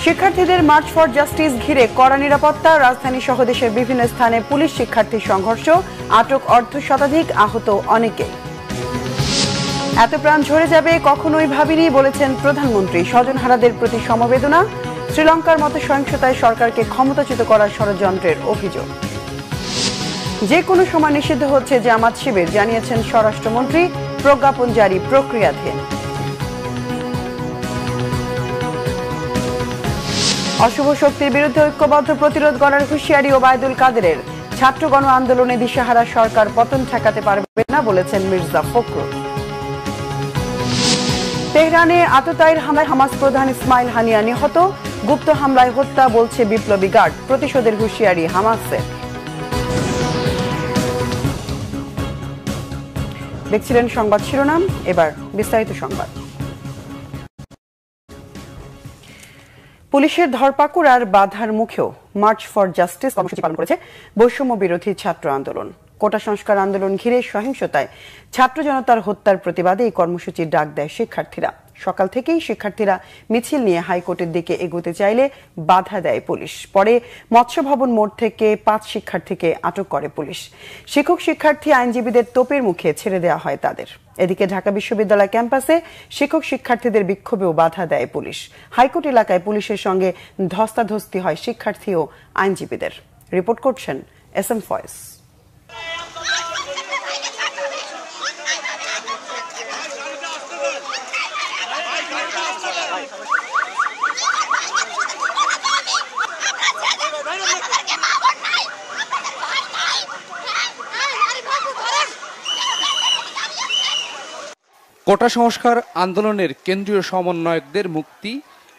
শিক্ষার্থীদের March for justice ঘিরে কড়া নিরাপত্তা, রাজধানী সহ দেশের বিভিন্ন স্থানে পুলিশ শিক্ষার্থী সংঘর্ষ, আটক অর্ধশতাধিক, আহত অনেকে। এত প্রাণ ঝরে যাবে কখনোই ভাবিনি বলেছেন প্রধানমন্ত্রী। স্বজনহারাদের প্রতি সমবেদনা। শ্রীলঙ্কার মতো সহিংসতায় সরকারকে ক্ষমতাচ্যুত করার ষড়যন্ত্রের অভিযোগ। যে কোনো সময় নিষিদ্ধ হচ্ছে জামাত শিবির, জানিয়েছেন স্বরাষ্ট্রমন্ত্রী। প্রজ্ঞাপন জারি প্রক্রিয়াধীন। অশুভ শক্তির বিরুদ্ধে ঐক্যবদ্ধ প্রতিরোধ গড়ার হুঁশিয়ারি ওবায়দুল কাদেরের। ছাত্র গণ আন্দোলনে দিশেহারা সরকার পতন ঠেকাতে পারবে না বলেছেন মির্জা ফখরুল। তেহরানে আততায়ীর হামলায় হামাস প্রধান ইসমাইল হানিয়া নিহত। গুপ্ত হামলায় হত্যা বলছে বিপ্লবী গার্ড। প্রতিশোধের হুঁশিয়ারি হামাসের। দেখছিলেন সংবাদ শিরোনাম, এবার বিস্তারিত সংবাদ। পুলিশের ধরপাকড় আর বাধার মুখেও মার্চ ফর জাস্টিস কর্মসূচি পালন করেছে বৈষম্য বিরোধী ছাত্র আন্দোলন। কোটা সংস্কার আন্দোলন ঘিরে সহিংসতায় ছাত্র জনতার হত্যার প্রতিবাদে এই কর্মসূচির ডাক দেয় শিক্ষার্থীরা। সকাল থেকেই শিক্ষার্থীরা মিছিল নিয়ে হাইকোর্টের দিকে এগোতে চাইলে বাধা দেয় পুলিশ। পরে মৎস্য ভবন মোড় থেকে 5 শিক্ষার্থীকে আটক করে পুলিশ। শিক্ষক শিক্ষার্থী আইনজীবীদের তোপের মুখে ছেড়ে দেওয়া হয় তাদের। এদিকে ঢাকা বিশ্ববিদ্যালয় ক্যাম্পাসে শিক্ষক শিক্ষার্থীদের বিক্ষোভেও বাধা দেয় পুলিশ। হাইকোর্ট এলাকায় পুলিশের সঙ্গে ধস্তাধস্তি হয় শিক্ষার্থী ও আইনজীবীদের। রিপোর্ট করছেন SM ফয়েজ। কোটা সংস্কার আন্দোলনের কেন্দ্রীয় সমন্বয়কদের মুক্তি,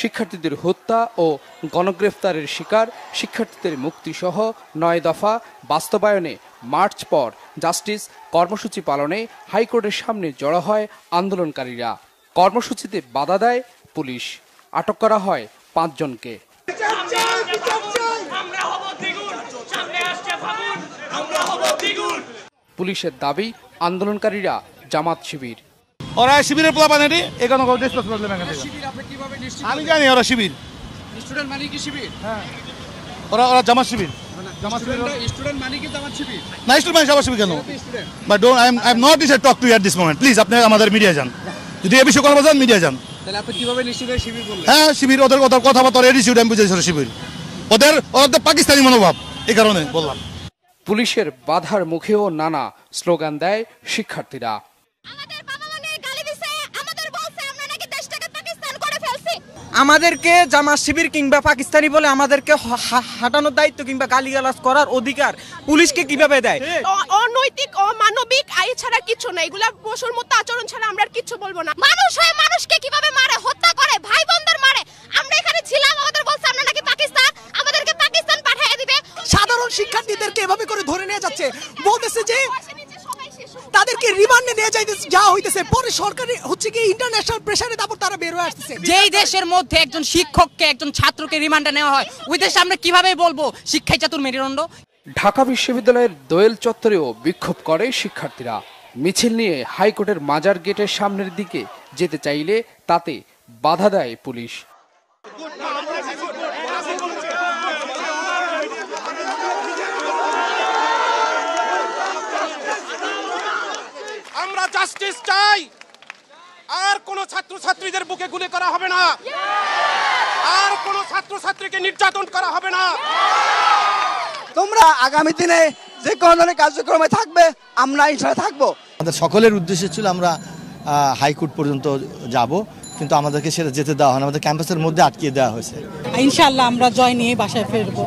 শিক্ষার্থীদের হত্যা ও গণগ্রেফতারের শিকার শিক্ষার্থীদের মুক্তিসহ 9 দফা বাস্তবায়নে মার্চ ফর জাস্টিস কর্মসূচি পালনে হাইকোর্টের সামনে জড়ো হয় আন্দোলনকারীরা। কর্মসূচিতে বাধা দেয় পুলিশ। আটক করা হয় 5 জনকে। পুলিশের দাবি, আন্দোলনকারীরা জামাত শিবির। ওরা শিবিরের পোলা বানানি এখানে আমি জানি ওরা শিবির। স্টুডেন্ট মানে কি শিবির? হ্যাঁ, ওরা জামাত শিবির। স্টুডেন্ট মানে কি জামাত শিবির? না, স্টুডেন্ট মানে জামাত শিবির কেন? But I am not decide talk to you at this moment. Please আপনি আমাদের মিডিয়া যান, যদি এই বিষয়ে কথা বলেন মিডিয়া যান। তাহলে আপনি কিভাবে নিশ্চিত শিবির বললেন? হ্যাঁ, শিবির। ওদের কথাবার্তা এডিসিউড আমি বুঝেছি শিবির। ওদের পাকিস্তানি মনোভাব, এই কারণে বললাম। পুলিশের বাধার মুখেও নানা স্লোগান দেয় শিক্ষার্থীরা। আমাদেরকে জামাত শিবির কিংবা পাকিস্তানি বলে আমাদেরকে হাঁটানোর দায়িত্ব কিংবা গালিগালাজ করার অধিকার পুলিশকে কিভাবে দেয়? অনৈতিক, অমানবিক আইন ছাড়া কিছু না। এগুলা পশুর মতো আচরণ ছাড়া আমরা কিছু বলবো না। মানুষ হয়ে মানুষকে কিভাবে মারে, হত্যা করে, ভাই বোনদের মারে। আমরা এখানে ছিলাম, আমাদের বলছে আমরা নাকি পাকিস্তান, আমাদেরকে পাকিস্তান পাঠিয়ে দিবে। সাধারণ শিক্ষার্থীদেরকে এভাবে করে ধরে নিয়ে যাচ্ছে, বলতেছে যে তাদেরকে রিমান্ডে নিয়ে যাওয়া হইতেছে। পরে সরকারি হচ্ছে কি ইন্টারন্যাশনাল প্রেসারে তারপর তারা বের হয়ে আসছে। যেই দেশের মধ্যে একজন শিক্ষককে, একজন ছাত্রকে রিমান্ডে নেওয়া হয়, ওই দেশে আমরা কিভাবে বলবো শিক্ষাই চাতুর মেরুদণ্ড? ঢাকা বিশ্ববিদ্যালয়ের দোয়েল চত্বরেও বিক্ষোভ করে শিক্ষার্থীরা। মিছিল নিয়ে হাইকোর্টের মাজার গেটের সামনের দিকে যেতে চাইলে তাতে বাধা দেয় পুলিশ। আমরা জাস্টিস চাই। আর কোন ছাত্রছাত্রীদের বুকে গুলি করা হবে না, আর কোন ছাত্রছাত্রীকে নির্যাতন করা হবে না। তোমরা আগামী দিনে যে কোনো ধরনের কার্যক্রমে থাকবে, আমরা ইনশাআল্লাহ থাকবো। আমাদের সকলের উদ্দেশ্য ছিল আমরা হাইকোর্ট পর্যন্ত যাব, কিন্তু আমাদেরকে সেটা যেতে দেওয়া হয় না। আমাদের ক্যাম্পাসের মধ্যে আটকিয়ে দেওয়া হয়েছে। ইনশাআল্লাহ আমরা জয় নিয়ে বাসায় ফিরবো।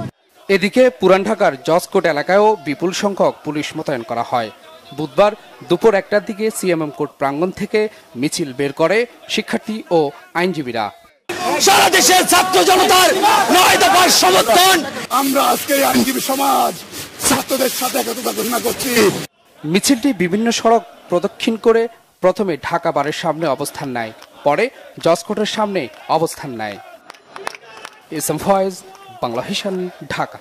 এদিকে পুরান ঢাকার জজকোর্ট এলাকায়ও বিপুল সংখ্যক পুলিশ মোতায়েন করা হয়। বুধবার দুপুর 1টার দিকে সিএমএম কোর্ট প্রাঙ্গণ থেকে মিছিল বের করে শিক্ষার্থী ও আইনজীবীরা। সারা দেশের ছাত্র জনতার 9 দফার সমর্থন। আমরা আজকে আইনজীবী সমাজ ছাত্রদের সাথে একতা ঘোষণা করছি। মিছিলটি বিভিন্ন সড়ক প্রদক্ষিণ করে প্রথমে ঢাকা বারের সামনে অবস্থান নেয়, পরে জজকোর্টের সামনে অবস্থান নেয়। SM Foyez, Bangla vision, Dhaka.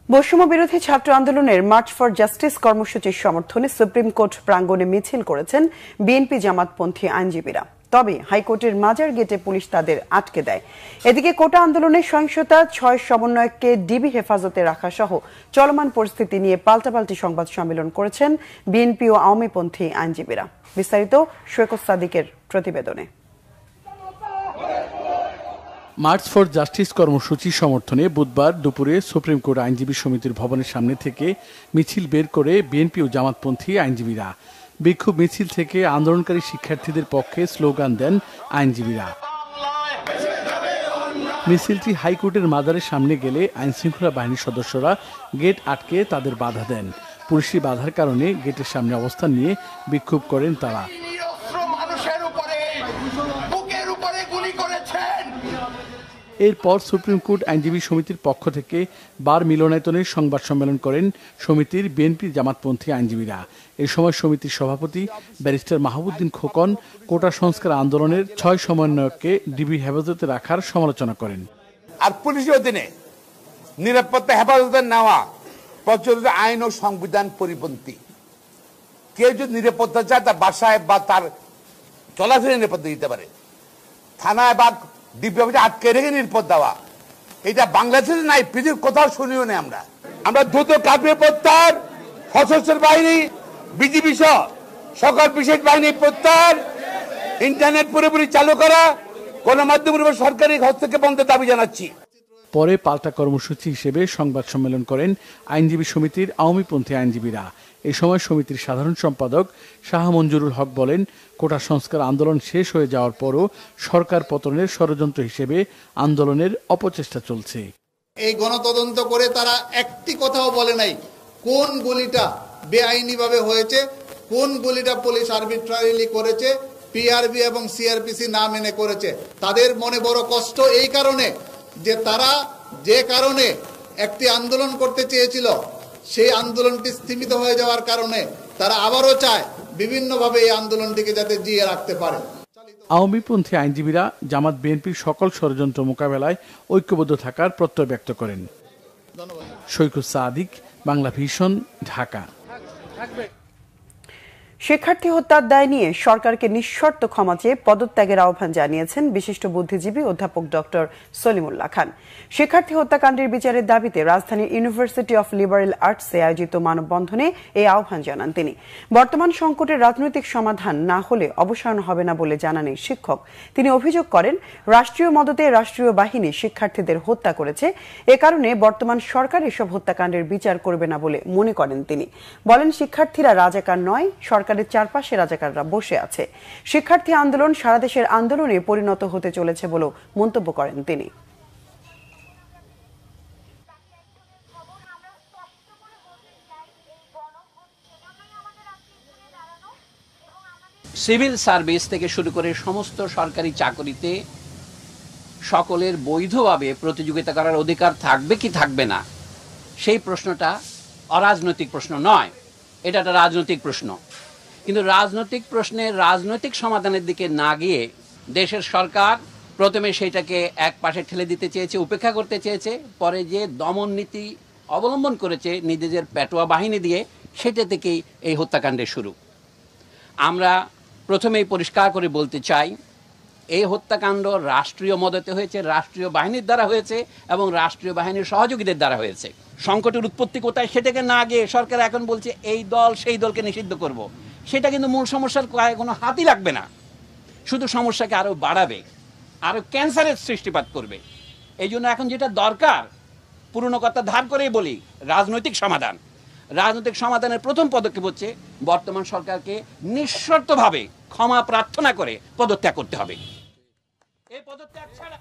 বৈষম্য বিরোধী ছাত্র আন্দোলনের মার্চ ফর জাস্টিস কর্মসূচির সমর্থনে সুপ্রিম কোর্ট প্রাঙ্গণে মিছিল করেছেন বিএনপি জামাতপন্থী আইনজীবীরা। তবে হাইকোর্টের মাজার গেটে পুলিশ তাদের আটকে দেয়। এদিকে কোটা আন্দোলনের সহিংসতা, 6 সমন্বয়ককে ডিবি হেফাজতে রাখা সহ চলমান পরিস্থিতি নিয়ে পাল্টাপাল্টি সংবাদ সম্মেলন করেছেন বিএনপি ও আওয়ামীপন্থী আইনজীবীরা। বিস্তারিত সৈকত সাদিকের প্রতিবেদনে। মার্চ ফর জাস্টিস কর্মসূচি সমর্থনে বুধবার দুপুরে সুপ্রিম কোর্ট আইনজীবী সমিতির ভবনের সামনে থেকে মিছিল বের করে বিএনপি ও জামাতপন্থী আইনজীবীরা। বিক্ষোভ মিছিল থেকে আন্দোলনকারী শিক্ষার্থীদের পক্ষে স্লোগান দেন আইনজীবীরা। মিছিলটি হাইকোর্টের মাজারের সামনে গেলে আইনশৃঙ্খলা বাহিনীর সদস্যরা গেট আটকে তাদের বাধা দেন। পুলিশি বাধার কারণে গেটের সামনে অবস্থান নিয়ে বিক্ষোভ করেন তারা। এরপর সুপ্রিম কোর্ট আইনজীবী সমিতির পক্ষ থেকে বার মিলনায়তনে সংবাদ সম্মেলন করেন সমিতির বিএনপি জামাতপন্থী আইনজীবীরা। এই সময় সমিতির সভাপতি ব্যারিস্টার মাহবুবউদ্দিন খোকন কোটা সংস্কার আন্দোলনের 6 সমন্বয়ককে ডিবি হেফাজতে রাখার সমালোচনা করেন। আর পুলিশের অধীনে নিরাপত্তা হেফাজতে নেওয়া প্রচলিত আইন ও সংবিধান পরিপন্থী। কেউ যদি নিরাপত্তা চায় তার বাসায় বা তার চলাফেরা নিরাপত্তা দিতে পারে। থানায় বা ডিবি অফিসে আটকে রেখে নিরাপদ দেওয়া, এটা বাংলাদেশে নাই, পৃথিবীর কোথাও শুনিও নেই। আমরা দ্রুত কাঁপিয়ে প্রত্যাহার, সশস্ত্র বাহিনী, বিজিবি সহ সকল বিশেষ বাহিনী প্রত্যাহার, ইন্টারনেট পুরোপুরি চালু করা, গণমাধ্যমের উপর সরকারি হস্তক্ষেপ বন্ধের দাবি জানাচ্ছি। পরে পাল্টা কর্মসূচি হিসেবে সংবাদ সম্মেলন করেন আইনজীবী সমিতির আওয়ামীপন্থী আইনজীবীরা। এই সময় সমিতির সাধারণ সম্পাদক শাহ মঞ্জুরুল হক বলেন, কোটা সংস্কার আন্দোলন শেষ হয়ে যাওয়ার পরও সরকার পতনের ষড়যন্ত্র হিসেবে আন্দোলনের অপচেষ্টা চলছে। এই গণতদন্ত করে তারা একটি কথাও বলে নাই কোন গুলিটা বেআইনিভাবে হয়েছে, কোন গুলিটা পুলিশ আরবিট্রারিলি করেছে, পিআরবি এবং সিআরপিসি না মেনে করেছে। তাদের মনে বড় কষ্ট এই কারণে যে তারা যে কারণে একটি আন্দোলন করতে চেয়েছিল সেই আন্দোলনটি স্থিমিত হয়ে যাওয়ার কারণে তারা আবারও চায় বিভিন্নভাবে এই আন্দোলনটিকে যাতে জিয়ে রাখতে পারে। আওয়ামীপন্থী আইনজীবীরা জামাত বিএনপির সকল ষড়যন্ত্র মোকাবেলায় ঐক্যবদ্ধ থাকার প্রত্যয় ব্যক্ত করেন। সৈকত সাদিক, বাংলা ভিশন, ঢাকা। শিক্ষার্থী হত্যার দায় নিয়ে সরকারকে নিঃশর্ত ক্ষমা চেয়ে পদত্যাগের আহ্বান জানিয়েছেন বিশিষ্ট বুদ্ধিজীবী অধ্যাপক ডক্টর সলিমুল্লাহ খান। শিক্ষার্থী হত্যাকাণ্ডের বিচারের দাবিতে রাজধানীর ইউনিভার্সিটি অফ লিবারেল আর্টসে আয়োজিত মানববন্ধনে এই আহ্বান জানান তিনি। বর্তমান সংকটের রাজনৈতিক সমাধান না হলে অবসান হবে না বলে জানান এই শিক্ষক। তিনি অভিযোগ করেন, রাষ্ট্রীয় মদতে রাষ্ট্রীয় বাহিনী শিক্ষার্থীদের হত্যা করেছে। এ কারণে বর্তমান সরকার এসব হত্যাকাণ্ডের বিচার করবে না বলে মনে করেন তিনি। বলেন, শিক্ষার্থীরা রাজাকার নয়, সরকারের চারপাশে রাজাকাররা বসে আছে। শিক্ষার্থী আন্দোলন সারা দেশের আন্দোলনে পরিণত হতে চলেছে বলে মন্তব্য করেন তিনি। সিভিল সার্ভিস থেকে শুরু করে সমস্ত সরকারি চাকরিতে সকলের বৈধভাবে প্রতিযোগিতা করার অধিকার থাকবে কি থাকবে না, সেই প্রশ্নটা অরাজনৈতিক প্রশ্ন নয়, এটা একটা রাজনৈতিক প্রশ্ন। কিন্তু রাজনৈতিক প্রশ্নের রাজনৈতিক সমাধানের দিকে না গিয়ে দেশের সরকার প্রথমে সেইটাকে এক পাশে ঠেলে দিতে চেয়েছে, উপেক্ষা করতে চেয়েছে, পরে যে দমন নীতি অবলম্বন করেছে নিজেদের পেটোয়া বাহিনী দিয়ে, সেটা থেকেই এই হত্যাকাণ্ডের শুরু। আমরা প্রথমেই পরিষ্কার করে বলতে চাই, এই হত্যাকাণ্ড রাষ্ট্রীয় মদতে হয়েছে, রাষ্ট্রীয় বাহিনীর দ্বারা হয়েছে এবং রাষ্ট্রীয় বাহিনীর সহযোগীদের দ্বারা হয়েছে। সংকটের উৎপত্তি কোথায় সেটাকে না গিয়ে সরকার এখন বলছে এই দল সেই দলকে নিষিদ্ধ করব। সেটা কিন্তু মূল সমস্যার কোনো হাতই লাগবে না, শুধু সমস্যাকে আরও বাড়াবে, আরও ক্যান্সারের সৃষ্টিপাত করবে। এই জন্য এখন যেটা দরকার, পুরনো কথা ধার করেই বলি, রাজনৈতিক সমাধান। রাজনৈতিক সমাধানের প্রথম পদক্ষেপ হচ্ছে বর্তমান সরকারকে নিঃশর্তভাবে ক্ষমা প্রার্থনা করে পদত্যাগ করতে হবে। এই পদত্যাগ ছাড়া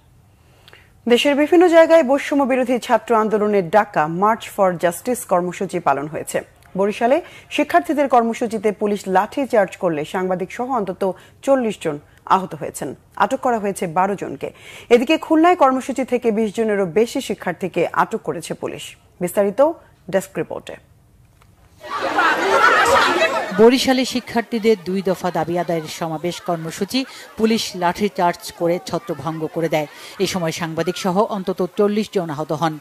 দেশের বিভিন্ন জায়গায় বৈষম্য বিরোধী ছাত্র আন্দোলনের ডাকা মার্চ ফর জাস্টিস কর্মসূচি পালন হয়েছে। বরিশালে শিক্ষার্থীদের কর্মসূচিতে পুলিশ লাঠি চার্জ করলে সাংবাদিক সহ অন্তত 40 জন আহত হয়েছেন। আটক করা হয়েছে 12 জনকে। এদিকে খুলনায় কর্মসূচি থেকে 20 জনেরও বেশি শিক্ষার্থীকে আটক করেছে পুলিশ। বিস্তারিত ডেস্ক রিপোর্টে। বরিশালে শিক্ষার্থীদের 2 দফা দাবি আদায়ের সমাবেশ কর্মসূচি পুলিশ লাঠিচার্জ করে ছত্রভঙ্গ করে দেয়। এই সময় সাংবাদিক সহ অন্তত 40 জন আহত হন।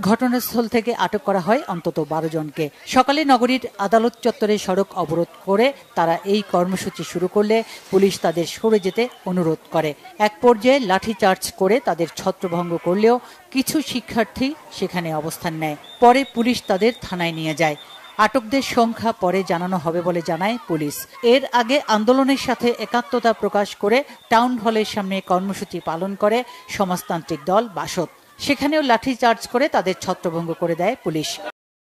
ঘটনাস্থল থেকে আটক করা হয় অন্তত 12 জনকে। সকালে নগরীর আদালত চত্বরে সড়ক অবরোধ করে তারা এই কর্মসূচি শুরু করলে পুলিশ তাদের সরে যেতে অনুরোধ করে। এক পর্যায়ে লাঠিচার্জ করে তাদের ছত্রভঙ্গ করলেও কিছু শিক্ষার্থী সেখানে অবস্থান নেয়। পরে পুলিশ তাদের থানায় নিয়ে যায়। আটকদের সংখ্যা পরে জানানো হবে বলে জানায় পুলিশ। এর আগে আন্দোলনের সাথে একাত্মতা প্রকাশ করে টাউন হলের সামনে কর্মসূচি পালন করে সমাজতান্ত্রিক দল বাসদ। সেখানেও লাঠিচার্জ করে তাদের ছত্রভঙ্গ করে দেয় পুলিশ।